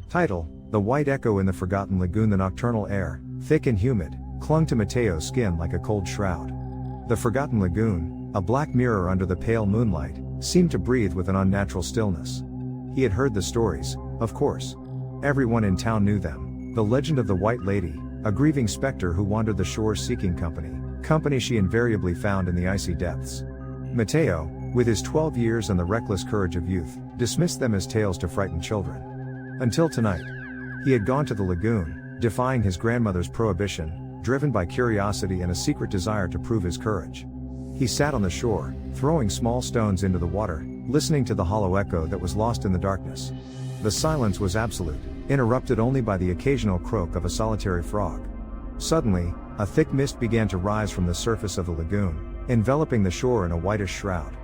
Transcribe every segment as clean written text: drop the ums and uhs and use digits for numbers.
Title: The White Echo in the Forgotten Lagoon. The nocturnal air, thick and humid, clung to Mateo's skin like a cold shroud. The Forgotten Lagoon, a black mirror under the pale moonlight, seemed to breathe with an unnatural stillness. He had heard the stories, of course. Everyone in town knew them. The legend of the White Lady, a grieving specter who wandered the shores seeking company she invariably found in the icy depths. Mateo, with his 12 years and the reckless courage of youth, dismissed them as tales to frighten children. Until tonight. He had gone to the lagoon, defying his grandmother's prohibition, driven by curiosity and a secret desire to prove his courage. He sat on the shore, throwing small stones into the water, listening to the hollow echo that was lost in the darkness. The silence was absolute, interrupted only by the occasional croak of a solitary frog. Suddenly, a thick mist began to rise from the surface of the lagoon, enveloping the shore in a whitish shroud.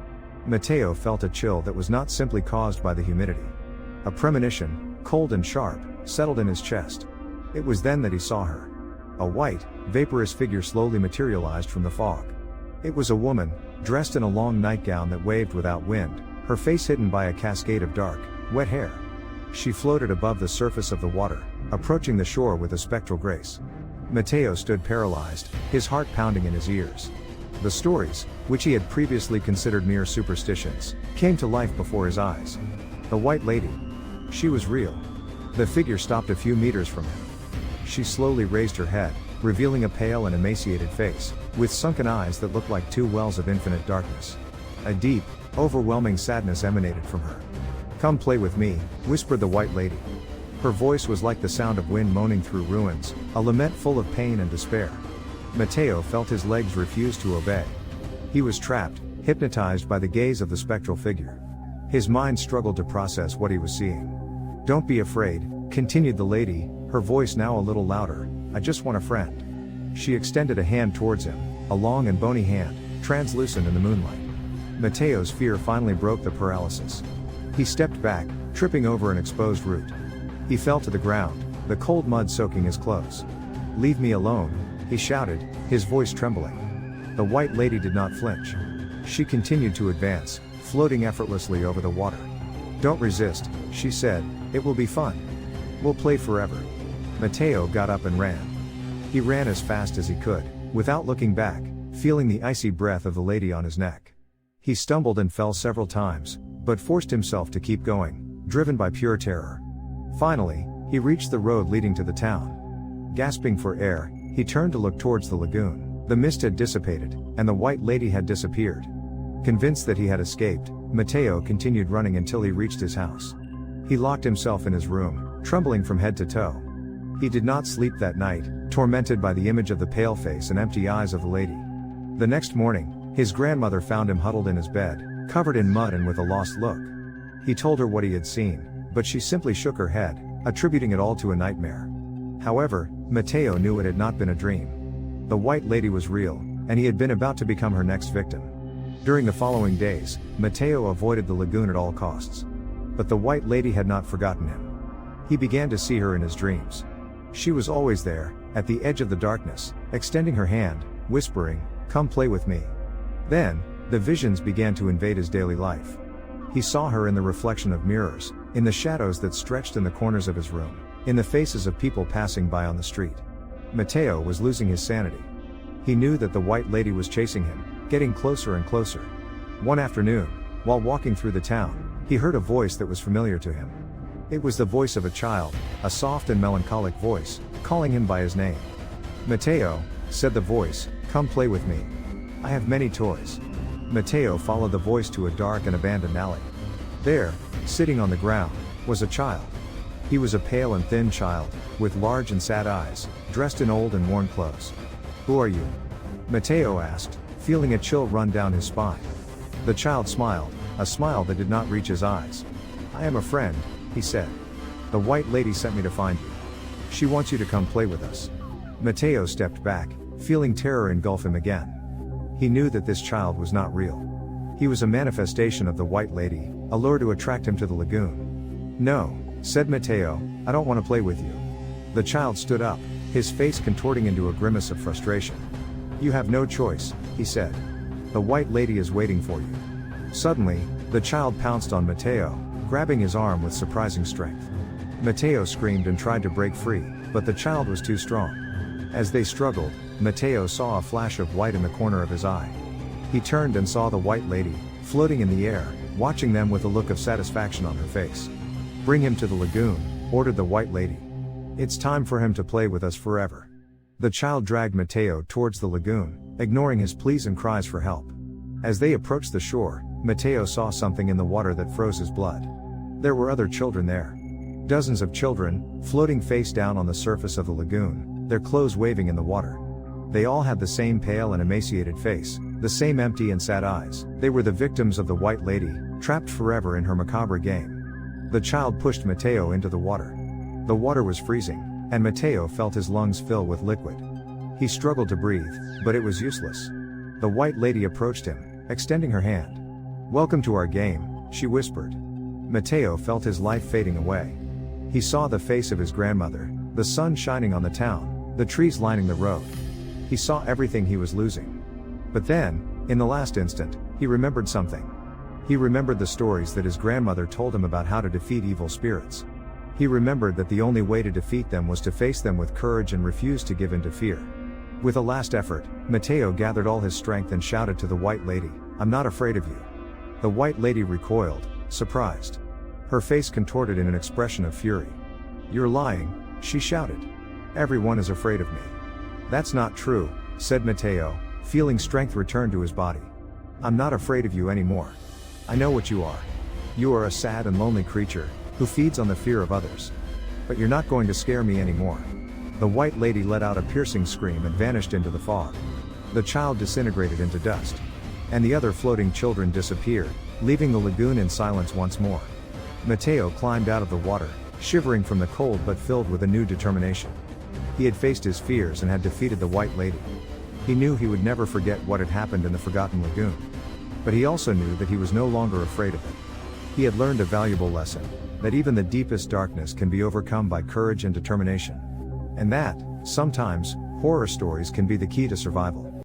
Mateo felt a chill that was not simply caused by the humidity. A premonition, cold and sharp, settled in his chest. It was then that he saw her. A white, vaporous figure slowly materialized from the fog. It was a woman, dressed in a long nightgown that waved without wind, her face hidden by a cascade of dark, wet hair. She floated above the surface of the water, approaching the shore with a spectral grace. Mateo stood paralyzed, his heart pounding in his ears. The stories, which he had previously considered mere superstitions, came to life before his eyes. The White Lady. She was real. The figure stopped a few meters from him. She slowly raised her head, revealing a pale and emaciated face, with sunken eyes that looked like two wells of infinite darkness. A deep, overwhelming sadness emanated from her. "Come play with me," whispered the White Lady. Her voice was like the sound of wind moaning through ruins, a lament full of pain and despair. Mateo felt his legs refuse to obey. He was trapped, hypnotized by the gaze of the spectral figure. His mind struggled to process what he was seeing. "Don't be afraid," continued the lady, her voice now a little louder. "I just want a friend." She extended a hand towards him, a long and bony hand, translucent in the moonlight. Mateo's fear finally broke the paralysis. He stepped back, tripping over an exposed root. He fell to the ground, the cold mud soaking his clothes. "Leave me alone," he shouted, his voice trembling. The White Lady did not flinch. She continued to advance, floating effortlessly over the water. "Don't resist," she said, "it will be fun. We'll play forever." Mateo got up and ran. He ran as fast as he could, without looking back, feeling the icy breath of the lady on his neck. He stumbled and fell several times, but forced himself to keep going, driven by pure terror. Finally, he reached the road leading to the town. Gasping for air, he turned to look towards the lagoon. The mist had dissipated, and the White Lady had disappeared. Convinced that he had escaped, Mateo continued running until he reached his house. He locked himself in his room, trembling from head to toe. He did not sleep that night, tormented by the image of the pale face and empty eyes of the lady. The next morning, his grandmother found him huddled in his bed, covered in mud and with a lost look. He told her what he had seen, but she simply shook her head, attributing it all to a nightmare. However, Mateo knew it had not been a dream. The White Lady was real, and he had been about to become her next victim. During the following days, Mateo avoided the lagoon at all costs. But the White Lady had not forgotten him. He began to see her in his dreams. She was always there, at the edge of the darkness, extending her hand, whispering, "Come play with me." Then, the visions began to invade his daily life. He saw her in the reflection of mirrors, in the shadows that stretched in the corners of his room, in the faces of people passing by on the street. Mateo was losing his sanity. He knew that the White Lady was chasing him, getting closer and closer. One afternoon, while walking through the town, he heard a voice that was familiar to him. It was the voice of a child, a soft and melancholic voice, calling him by his name. "Mateo," said the voice, "come play with me. I have many toys." Mateo followed the voice to a dark and abandoned alley. There, sitting on the ground, was a child. He was a pale and thin child, with large and sad eyes, dressed in old and worn clothes. "Who are you?" Mateo asked, feeling a chill run down his spine. The child smiled, a smile that did not reach his eyes. "I am a friend," he said. "The White Lady sent me to find you. She wants you to come play with us." Mateo stepped back, feeling terror engulf him again. He knew that this child was not real. He was a manifestation of the White Lady, a lure to attract him to the lagoon. "No," said Mateo, "I don't want to play with you." The child stood up, his face contorting into a grimace of frustration. "You have no choice," he said. "The White Lady is waiting for you." Suddenly, The child pounced on Mateo, grabbing his arm with surprising strength. Mateo screamed and tried to break free, but the child was too strong. As they struggled, Mateo saw a flash of white in the corner of his eye. He turned and saw the white lady, floating in the air, watching them with a look of satisfaction on her face. "Bring him to the lagoon," ordered the white lady. "It's time for him to play with us forever." The child dragged Mateo towards the lagoon, ignoring his pleas and cries for help. As they approached the shore, Mateo saw something in the water that froze his blood. There were other children there. Dozens of children, floating face down on the surface of the lagoon, their clothes waving in the water. They all had the same pale and emaciated face, the same empty and sad eyes. They were the victims of the white lady, trapped forever in her macabre game. The child pushed Mateo into the water. The water was freezing, and Mateo felt his lungs fill with liquid. He struggled to breathe, but it was useless. The white lady approached him, extending her hand. "Welcome to our game," she whispered. Mateo felt his life fading away. He saw the face of his grandmother, the sun shining on the town, the trees lining the road. He saw everything he was losing. But then, in the last instant, he remembered something. He remembered the stories that his grandmother told him about how to defeat evil spirits. He remembered that the only way to defeat them was to face them with courage and refuse to give in to fear. With a last effort, Mateo gathered all his strength and shouted to the white lady, "I'm not afraid of you." The white lady recoiled, surprised. Her face contorted in an expression of fury. "You're lying," she shouted. "Everyone is afraid of me." "That's not true," said Mateo, feeling strength return to his body. "I'm not afraid of you anymore. I know what you are. You are a sad and lonely creature, who feeds on the fear of others. But you're not going to scare me anymore." The white lady let out a piercing scream and vanished into the fog. The child disintegrated into dust. And the other floating children disappeared, leaving the lagoon in silence once more. Mateo climbed out of the water, shivering from the cold but filled with a new determination. He had faced his fears and had defeated the white lady. He knew he would never forget what had happened in the forgotten lagoon. But he also knew that he was no longer afraid of it. He had learned a valuable lesson, that even the deepest darkness can be overcome by courage and determination. And that, sometimes, horror stories can be the key to survival.